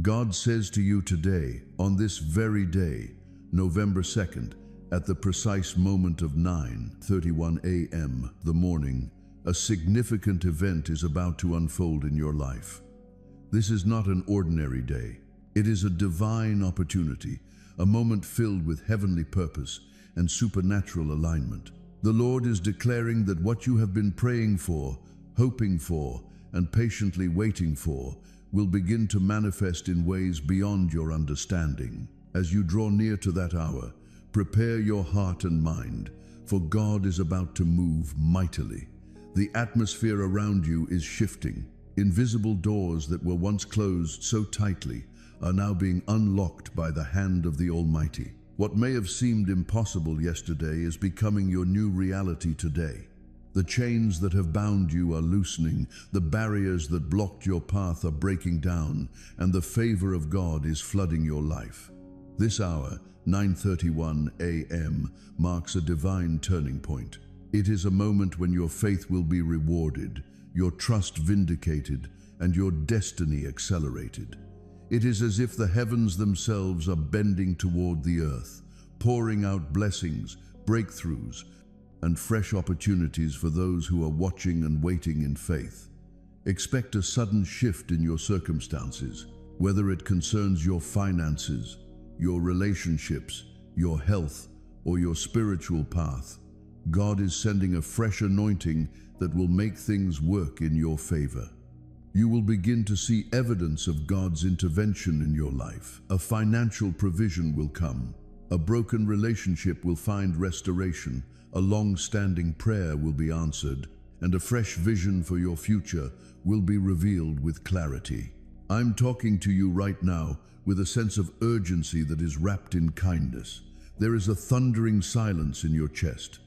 God says to you today, on this very day, November 2nd, at the precise moment of 9:31 a.m. the morning, a significant event is about to unfold in your life. This is not an ordinary day. It is a divine opportunity, a moment filled with heavenly purpose and supernatural alignment. The Lord is declaring that what you have been praying for, hoping for, and patiently waiting for will begin to manifest in ways beyond your understanding. As you draw near to that hour, prepare your heart and mind, for God is about to move mightily. The atmosphere around you is shifting. Invisible doors that were once closed so tightly are now being unlocked by the hand of the Almighty. What may have seemed impossible yesterday is becoming your new reality today. The chains that have bound you are loosening, the barriers that blocked your path are breaking down, and the favor of God is flooding your life. This hour, 9:31 a.m., marks a divine turning point. It is a moment when your faith will be rewarded, your trust vindicated, and your destiny accelerated. It is as if the heavens themselves are bending toward the earth, pouring out blessings, breakthroughs, and fresh opportunities for those who are watching and waiting in faith. Expect a sudden shift in your circumstances, whether it concerns your finances, your relationships, your health, or your spiritual path. God is sending a fresh anointing that will make things work in your favor. You will begin to see evidence of God's intervention in your life. A financial provision will come. A broken relationship will find restoration. A long-standing prayer will be answered, and a fresh vision for your future will be revealed with clarity. I'm talking to you right now with a sense of urgency that is wrapped in kindness. There is a thundering silence in your chest,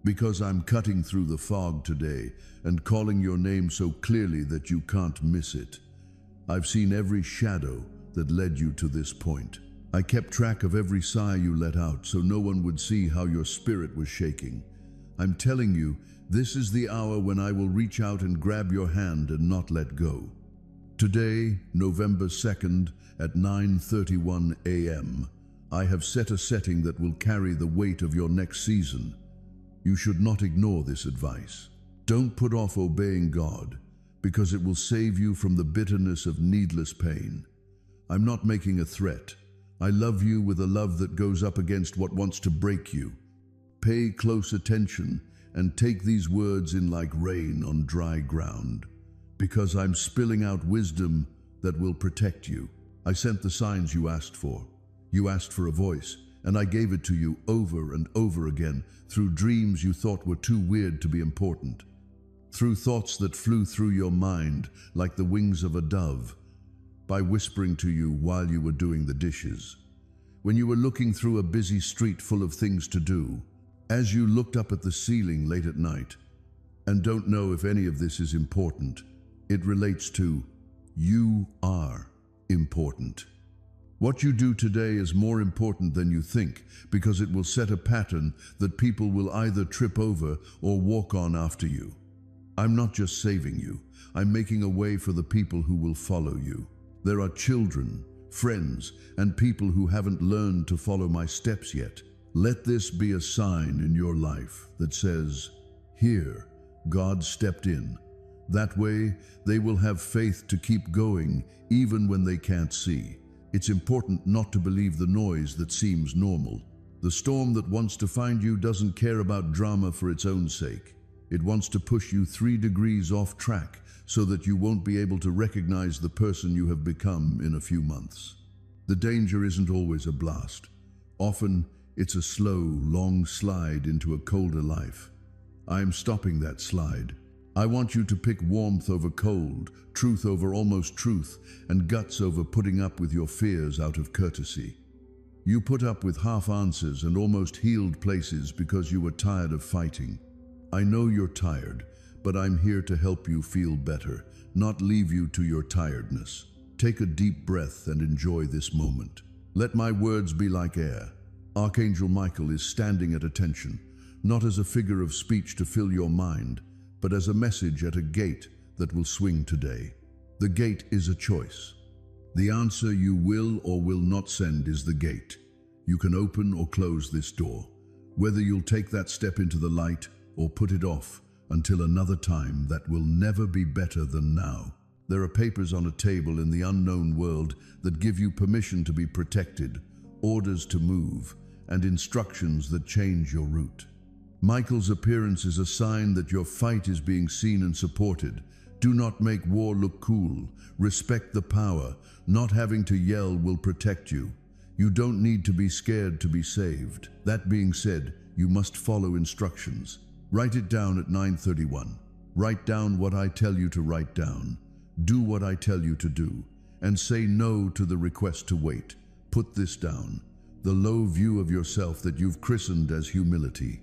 because I'm cutting through the fog today and calling your name so clearly that you can't miss it. I've seen every shadow that led you to this point. I kept track of every sigh you let out so no one would see how your spirit was shaking. I'm telling you, this is the hour when I will reach out and grab your hand and not let go. Today, November 2nd, at 9:31 a.m., I have set a setting that will carry the weight of your next season. You should not ignore this advice. Don't put off obeying God, because it will save you from the bitterness of needless pain. I'm not making a threat. I love you with a love that goes up against what wants to break you. Pay close attention and take these words in like rain on dry ground, because I'm spilling out wisdom that will protect you. I sent the signs you asked for. You asked for a voice, and I gave it to you over and over again through dreams you thought were too weird to be important, through thoughts that flew through your mind like the wings of a dove, by whispering to you while you were doing the dishes, when you were looking through a busy street full of things to do, as you looked up at the ceiling late at night. And don't know if any of this is important. It relates to you are important. What you do today is more important than you think, because it will set a pattern that people will either trip over or walk on after you. I'm not just saving you, I'm making a way for the people who will follow you. There are children, friends, and people who haven't learned to follow my steps yet. Let this be a sign in your life that says, here, God stepped in. That way, they will have faith to keep going even when they can't see. It's important not to believe the noise that seems normal. The storm that wants to find you doesn't care about drama for its own sake. It wants to push you 3 degrees off track so that you won't be able to recognize the person you have become in a few months. The danger isn't always a blast. Often, it's a slow, long slide into a colder life. I am stopping that slide. I want you to pick warmth over cold, truth over almost truth, and guts over putting up with your fears out of courtesy. You put up with half answers and almost healed places because you were tired of fighting. I know you're tired, but I'm here to help you feel better, not leave you to your tiredness. Take a deep breath and enjoy this moment. Let my words be like air. Archangel Michael is standing at attention, not as a figure of speech to fill your mind, but as a message at a gate that will swing today. The gate is a choice. The answer you will or will not send is the gate. You can open or close this door, whether you'll take that step into the light or put it off until another time that will never be better than now. There are papers on a table in the unknown world that give you permission to be protected, orders to move, and instructions that change your route. Michael's appearance is a sign that your fight is being seen and supported. Do not make war look cool. Respect the power. Not having to yell will protect you. You don't need to be scared to be saved. That being said, you must follow instructions. Write it down at 9:31. Write down what I tell you to write down. Do what I tell you to do. And say no to the request to wait. Put this down. The low view of yourself that you've christened as humility.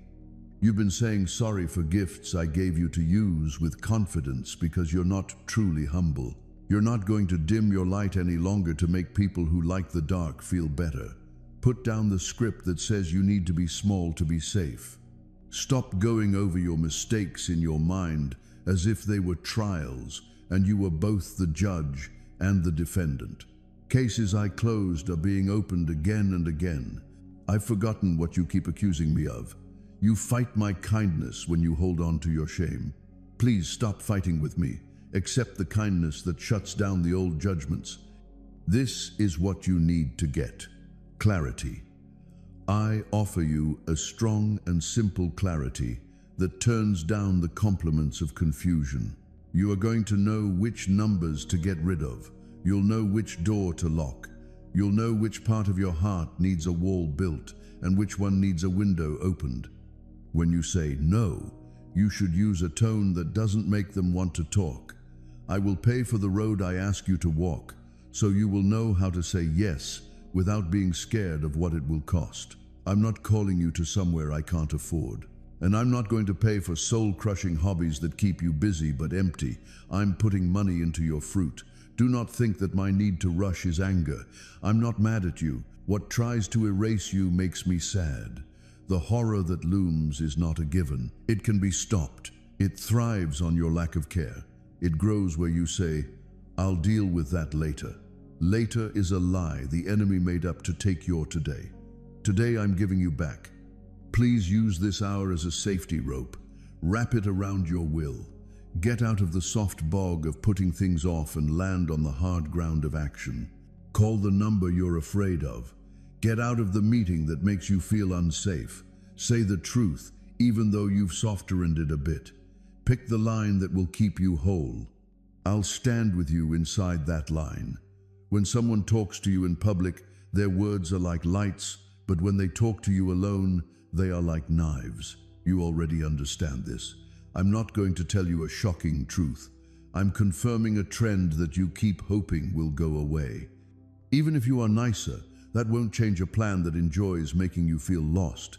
You've been saying sorry for gifts I gave you to use with confidence because you're not truly humble. You're not going to dim your light any longer to make people who like the dark feel better. Put down the script that says you need to be small to be safe. Stop going over your mistakes in your mind as if they were trials and you were both the judge and the defendant. Cases I closed are being opened again and again. I've forgotten what you keep accusing me of. You fight my kindness when you hold on to your shame. Please stop fighting with me. Accept the kindness that shuts down the old judgments. This is what you need to get. Clarity. I offer you a strong and simple clarity that turns down the compliments of confusion. You are going to know which numbers to get rid of. You'll know which door to lock. You'll know which part of your heart needs a wall built and which one needs a window opened. When you say no, you should use a tone that doesn't make them want to talk. I will pay for the road I ask you to walk, so you will know how to say yes without being scared of what it will cost. I'm not calling you to somewhere I can't afford. And I'm not going to pay for soul-crushing hobbies that keep you busy but empty. I'm putting money into your fruit. Do not think that my need to rush is anger. I'm not mad at you. What tries to erase you makes me sad. The horror that looms is not a given. It can be stopped. It thrives on your lack of care. It grows where you say, I'll deal with that later. Later is a lie the enemy made up to take your today. Today I'm giving you back. Please use this hour as a safety rope. Wrap it around your will. Get out of the soft bog of putting things off and land on the hard ground of action. Call the number you're afraid of. Get out of the meeting that makes you feel unsafe. Say the truth, even though you've softened it a bit. Pick the line that will keep you whole. I'll stand with you inside that line. When someone talks to you in public, their words are like lights, but when they talk to you alone, they are like knives. You already understand this. I'm not going to tell you a shocking truth. I'm confirming a trend that you keep hoping will go away. Even if you are nicer, that won't change a plan that enjoys making you feel lost.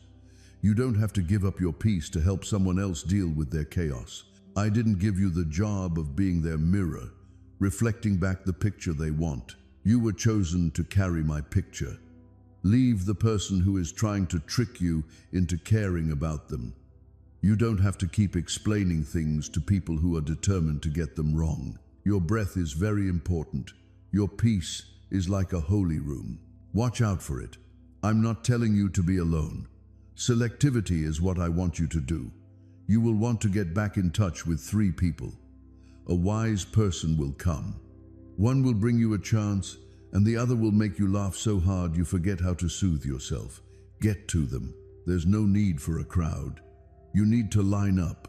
You don't have to give up your peace to help someone else deal with their chaos. I didn't give you the job of being their mirror, reflecting back the picture they want. You were chosen to carry my picture. Leave the person who is trying to trick you into caring about them. You don't have to keep explaining things to people who are determined to get them wrong. Your breath is very important. Your peace is like a holy room. Watch out for it. I'm not telling you to be alone. Selectivity is what I want you to do. You will want to get back in touch with 3 people. A wise person will come. One will bring you a chance, and the other will make you laugh so hard you forget how to soothe yourself. Get to them. There's no need for a crowd. You need to line up.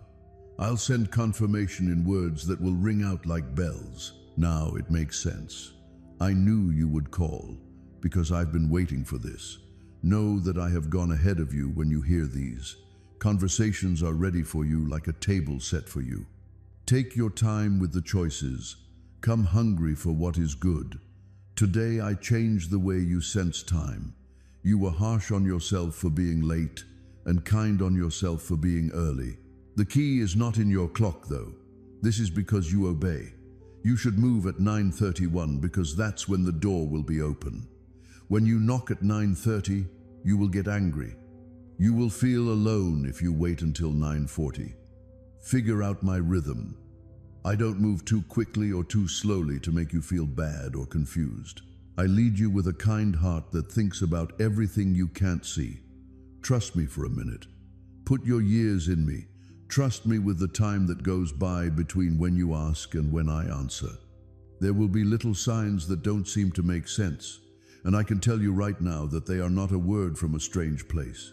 I'll send confirmation in words that will ring out like bells. Now it makes sense. I knew you would call, because I've been waiting for this. Know that I have gone ahead of you when you hear these. Conversations are ready for you like a table set for you. Take your time with the choices. Come hungry for what is good. Today I changed the way you sense time. You were harsh on yourself for being late and kind on yourself for being early. The key is not in your clock though. This is because you obey. You should move at 9:31 because that's when the door will be open. When you knock at 9:30, you will get angry. You will feel alone if you wait until 9:40. Figure out my rhythm. I don't move too quickly or too slowly to make you feel bad or confused. I lead you with a kind heart that thinks about everything you can't see. Trust me for a minute. Put your years in me. Trust me with the time that goes by between when you ask and when I answer. There will be little signs that don't seem to make sense, and I can tell you right now that they are not a word from a strange place.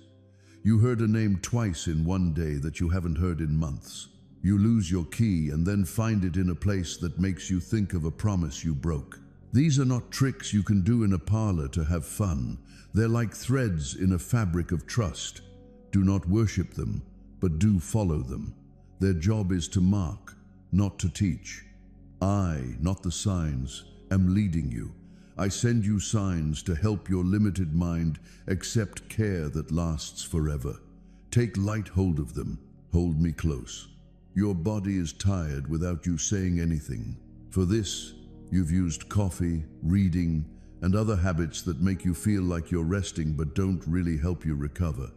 You heard a name twice in one day that you haven't heard in months. You lose your key and then find it in a place that makes you think of a promise you broke. These are not tricks you can do in a parlor to have fun. They're like threads in a fabric of trust. Do not worship them, but do follow them. Their job is to mark, not to teach. I, not the signs, am leading you. I send you signs to help your limited mind accept care that lasts forever. Take light hold of them. Hold me close. Your body is tired without you saying anything. For this, you've used coffee, reading, and other habits that make you feel like you're resting but don't really help you recover.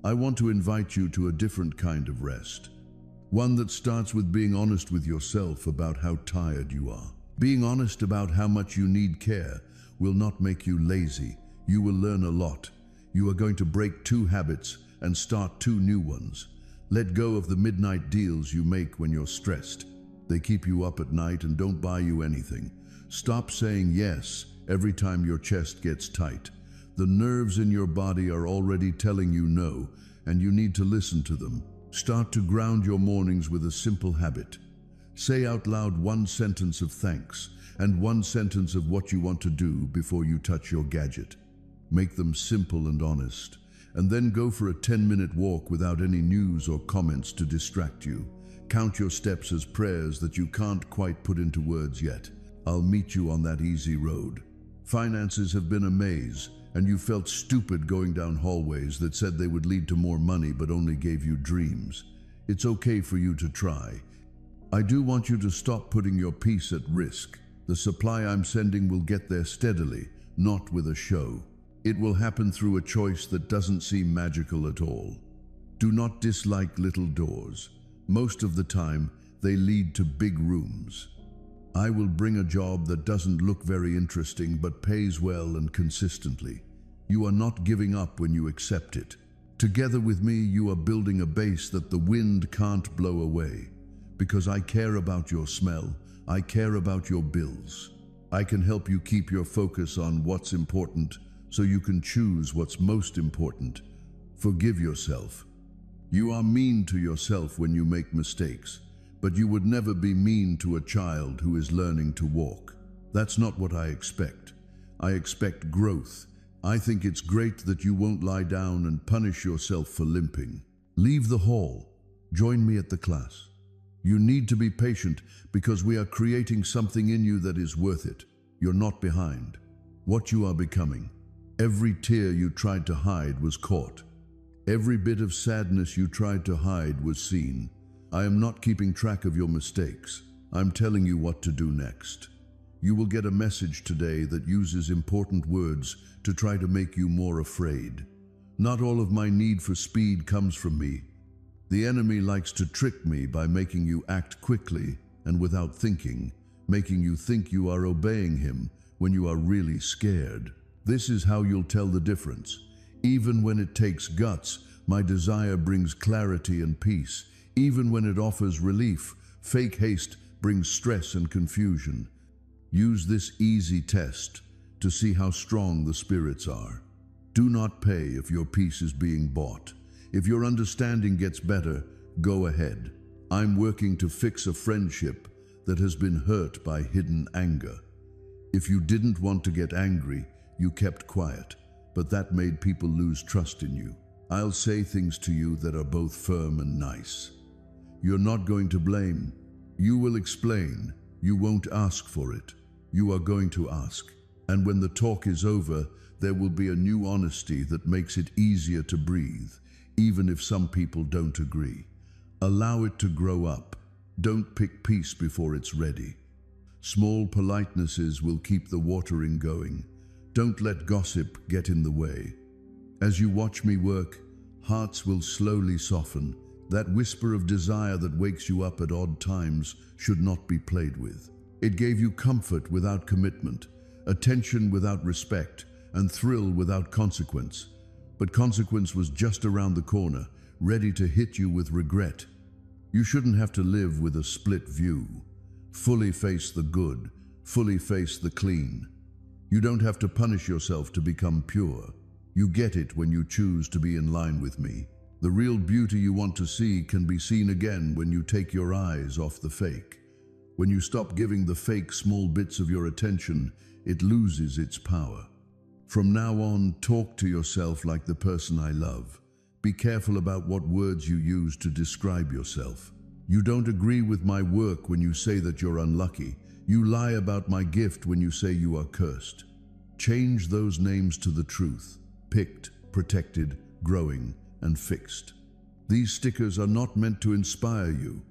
I want to invite you to a different kind of rest. One that starts with being honest with yourself about how tired you are. Being honest about how much you need care will not make you lazy. You will learn a lot. You are going to break 2 habits and start 2 new ones. Let go of the midnight deals you make when you're stressed. They keep you up at night and don't buy you anything. Stop saying yes every time your chest gets tight. The nerves in your body are already telling you no, and you need to listen to them. Start to ground your mornings with a simple habit. Say out loud 1 sentence of thanks and 1 sentence of what you want to do before you touch your gadget. Make them simple and honest, and then go for a 10-minute walk without any news or comments to distract you. Count your steps as prayers that you can't quite put into words yet. I'll meet you on that easy road. Finances have been a maze, and you felt stupid going down hallways that said they would lead to more money but only gave you dreams. It's okay for you to try. I do want you to stop putting your peace at risk. The supply I'm sending will get there steadily, not with a show. It will happen through a choice that doesn't seem magical at all. Do not dislike little doors. Most of the time, they lead to big rooms. I will bring a job that doesn't look very interesting but pays well and consistently. You are not giving up when you accept it. Together with me, you are building a base that the wind can't blow away. Because I care about your smell, I care about your bills. I can help you keep your focus on what's important so you can choose what's most important. Forgive yourself. You are mean to yourself when you make mistakes, but you would never be mean to a child who is learning to walk. That's not what I expect. I expect growth. I think it's great that you won't lie down and punish yourself for limping. Leave the hall. Join me at the class. You need to be patient because we are creating something in you that is worth it. You're not behind. What you are becoming. Every tear you tried to hide was caught. Every bit of sadness you tried to hide was seen. I am not keeping track of your mistakes. I'm telling you what to do next. You will get a message today that uses important words to try to make you more afraid. Not all of my need for speed comes from me. The enemy likes to trick me by making you act quickly and without thinking, making you think you are obeying him when you are really scared. This is how you'll tell the difference. Even when it takes guts, my desire brings clarity and peace. Even when it offers relief, fake haste brings stress and confusion. Use this easy test to see how strong the spirits are. Do not pay if your peace is being bought. If your understanding gets better, go ahead. I'm working to fix a friendship that has been hurt by hidden anger. If you didn't want to get angry, you kept quiet, but that made people lose trust in you. I'll say things to you that are both firm and nice. You're not going to blame. You will explain. You won't ask for it. You are going to ask. And when the talk is over, there will be a new honesty that makes it easier to breathe, even if some people don't agree. Allow it to grow up. Don't pick peace before it's ready. Small politenesses will keep the watering going. Don't let gossip get in the way. As you watch me work, hearts will slowly soften, That whisper of desire that wakes you up at odd times should not be played with. It gave you comfort without commitment, attention without respect, and thrill without consequence. But consequence was just around the corner, ready to hit you with regret. You shouldn't have to live with a split view. Fully face the good, fully face the clean. You don't have to punish yourself to become pure. You get it when you choose to be in line with me. The real beauty you want to see can be seen again when you take your eyes off the fake. When you stop giving the fake small bits of your attention, it loses its power. From now on, talk to yourself like the person I love. Be careful about what words you use to describe yourself. You don't agree with my work when you say that you're unlucky. You lie about my gift when you say you are cursed. Change those names to the truth: picked, protected, growing, and fixed. These stickers are not meant to inspire you.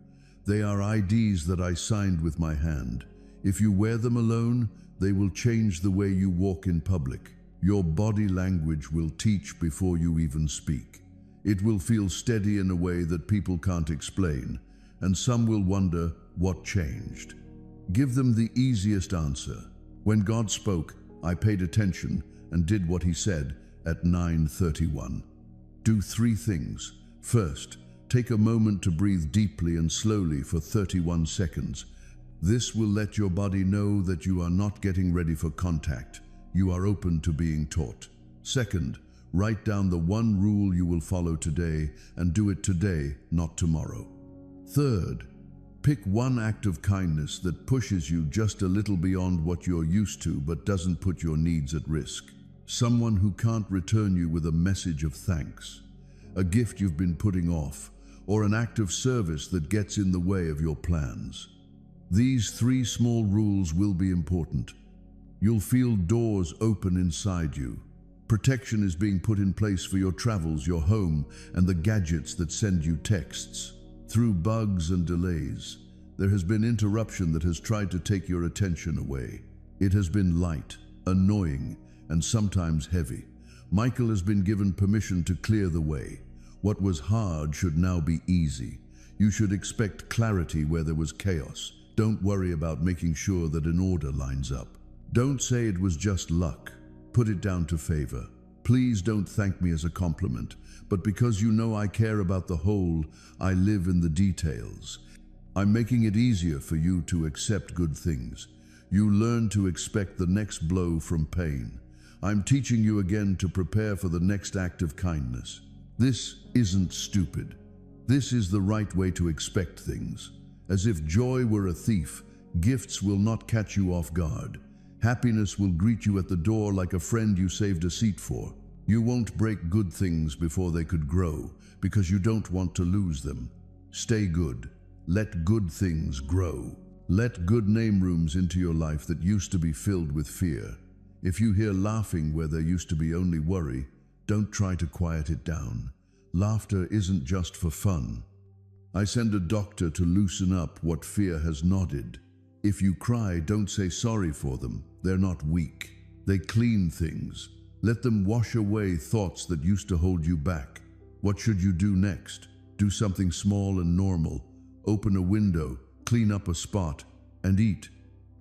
They are IDs that I signed with my hand. If you wear them alone, they will change the way you walk in public. Your body language will teach before you even speak. It will feel steady in a way that people can't explain, and some will wonder what changed. Give them the easiest answer. When God spoke, I paid attention and did what he said at 9:31. Do 3 things. First, take a moment to breathe deeply and slowly for 31 seconds. This will let your body know that you are not getting ready for contact. You are open to being taught. Second, write down the one rule you will follow today and do it today, not tomorrow. Third, pick one act of kindness that pushes you just a little beyond what you're used to but doesn't put your needs at risk. Someone who can't return you with a message of thanks, a gift you've been putting off, or an act of service that gets in the way of your plans. These 3 small rules will be important. You'll feel doors open inside you. Protection is being put in place for your travels, your home, and the gadgets that send you texts. Through bugs and delays, there has been interruption that has tried to take your attention away. It has been light, annoying, and sometimes heavy. Michael has been given permission to clear the way. What was hard should now be easy. You should expect clarity where there was chaos. Don't worry about making sure that an order lines up. Don't say it was just luck. Put it down to favor. Please don't thank me as a compliment, but because you know I care about the whole, I live in the details. I'm making it easier for you to accept good things. You learn to expect the next blow from pain. I'm teaching you again to prepare for the next act of kindness. This isn't stupid. This is the right way to expect things. As if joy were a thief, gifts will not catch you off guard. Happiness will greet you at the door like a friend you saved a seat for. You won't break good things before they could grow, because you don't want to lose them. Stay good. Let good things grow. Let good name rooms into your life that used to be filled with fear. If you hear laughing where there used to be only worry, don't try to quiet it down. Laughter isn't just for fun. I send a doctor to loosen up what fear has knotted. If you cry, don't say sorry for them. They're not weak. They clean things. Let them wash away thoughts that used to hold you back. What should you do next? Do something small and normal. Open a window, clean up a spot, and eat.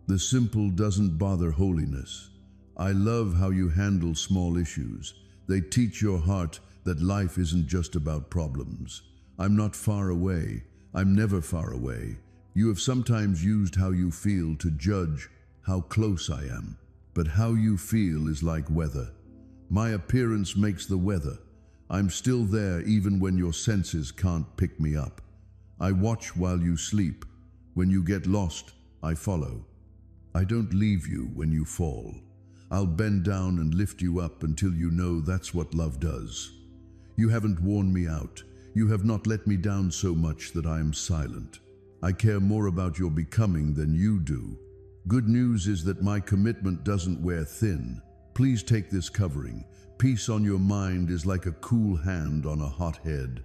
The simple doesn't bother holiness. I love how you handle small issues. They teach your heart that life isn't just about problems. I'm not far away. I'm never far away. You have sometimes used how you feel to judge how close I am. But how you feel is like weather. My appearance makes the weather. I'm still there even when your senses can't pick me up. I watch while you sleep. When you get lost, I follow. I don't leave you when you fall. I'll bend down and lift you up until you know that's what love does. You haven't worn me out. You have not let me down so much that I am silent. I care more about your becoming than you do. Good news is that my commitment doesn't wear thin. Please take this covering. Peace on your mind is like a cool hand on a hot head.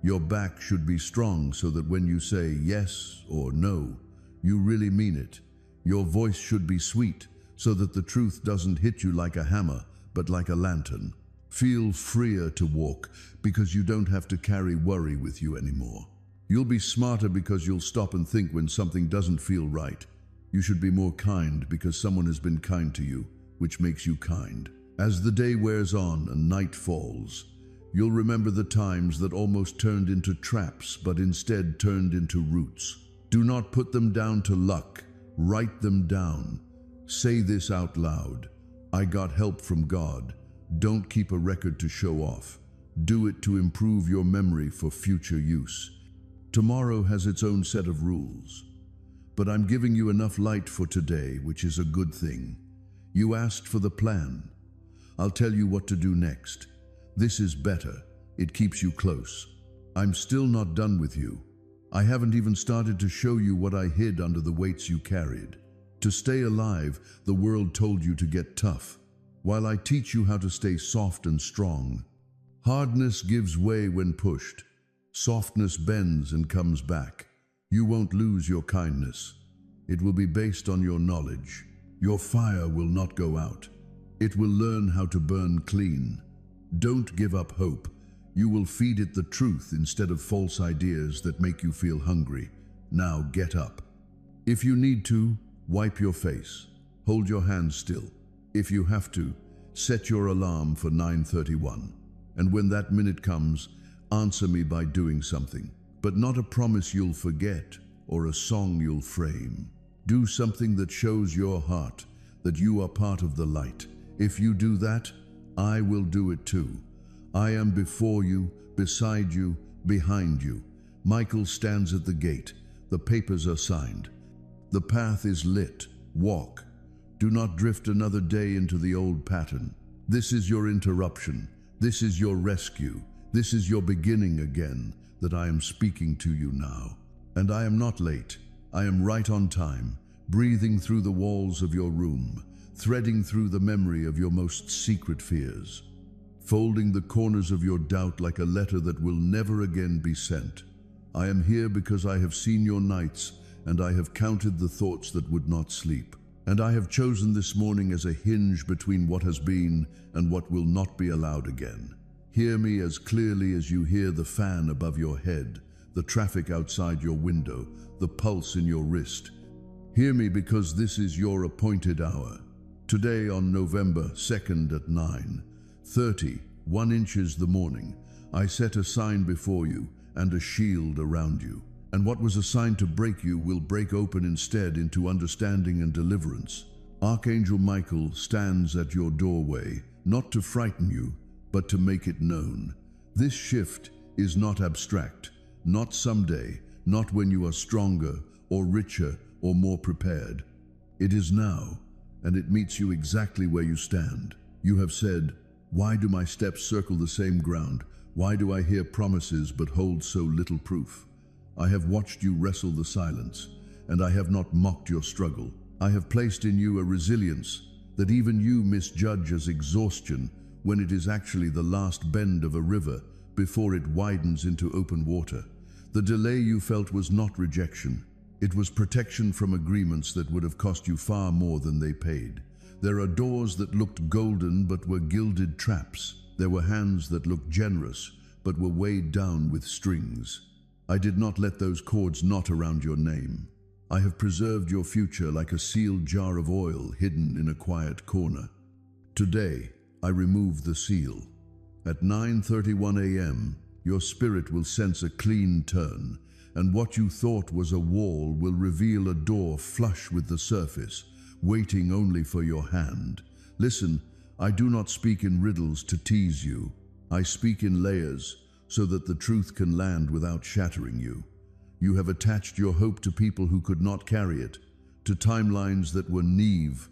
Your back should be strong so that when you say yes or no, you really mean it. Your voice should be sweet so that the truth doesn't hit you like a hammer, but like a lantern. Feel freer to walk because you don't have to carry worry with you anymore. You'll be smarter because you'll stop and think when something doesn't feel right. You should be more kind because someone has been kind to you, which makes you kind. As the day wears on and night falls, you'll remember the times that almost turned into traps but instead turned into roots. Do not put them down to luck. Write them down. Say this out loud. I got help from God. Don't keep a record to show off. Do it to improve your memory for future use. Tomorrow has its own set of rules. But I'm giving you enough light for today, which is a good thing. You asked for the plan. I'll tell you what to do next. This is better. It keeps you close. I'm still not done with you. I haven't even started to show you what I hid under the weights you carried. To stay alive, the world told you to get tough, while I teach you how to stay soft and strong. Hardness gives way when pushed. Softness bends and comes back. You won't lose your kindness. It will be based on your knowledge. Your fire will not go out. It will learn how to burn clean. Don't give up hope. You will feed it the truth instead of false ideas that make you feel hungry. Now get up. If you need to, wipe your face. Hold your hands still. If you have to, set your alarm for 9:31. And when that minute comes, answer me by doing something, but not a promise you'll forget or a song you'll frame. Do something that shows your heart that you are part of the light. If you do that, I will do it too. I am before you, beside you, behind you. Michael stands at the gate. The papers are signed. The path is lit. Walk. Do not drift another day into the old pattern. This is your interruption. This is your rescue. This is your beginning again that I am speaking to you now. And I am not late. I am right on time, breathing through the walls of your room, threading through the memory of your most secret fears, folding the corners of your doubt like a letter that will never again be sent. I am here because I have seen your nights, and I have counted the thoughts that would not sleep. And I have chosen this morning as a hinge between what has been and what will not be allowed again. Hear me as clearly as you hear the fan above your head, the traffic outside your window, the pulse in your wrist. Hear me because this is your appointed hour. Today on November 2nd at 9:30, 1 inches the morning, I set a sign before you and a shield around you. And what was assigned to break you will break open instead into understanding and deliverance. Archangel Michael stands at your doorway, not to frighten you, but to make it known. This shift is not abstract, not someday, not when you are stronger or richer or more prepared. It is now, and it meets you exactly where you stand. You have said, "Why do my steps circle the same ground? Why do I hear promises but hold so little proof?" I have watched you wrestle the silence, and I have not mocked your struggle. I have placed in you a resilience that even you misjudge as exhaustion when it is actually the last bend of a river before it widens into open water. The delay you felt was not rejection. It was protection from agreements that would have cost you far more than they paid. There are doors that looked golden but were gilded traps. There were hands that looked generous but were weighed down with strings. I did not let those cords knot around your name. I have preserved your future like a sealed jar of oil hidden in a quiet corner. Today, I remove the seal. At 9:31 a.m., your spirit will sense a clean turn, and what you thought was a wall will reveal a door flush with the surface, waiting only for your hand. Listen, I do not speak in riddles to tease you. I speak in layers, so that the truth can land without shattering you. You have attached your hope to people who could not carry it, to timelines that were naive,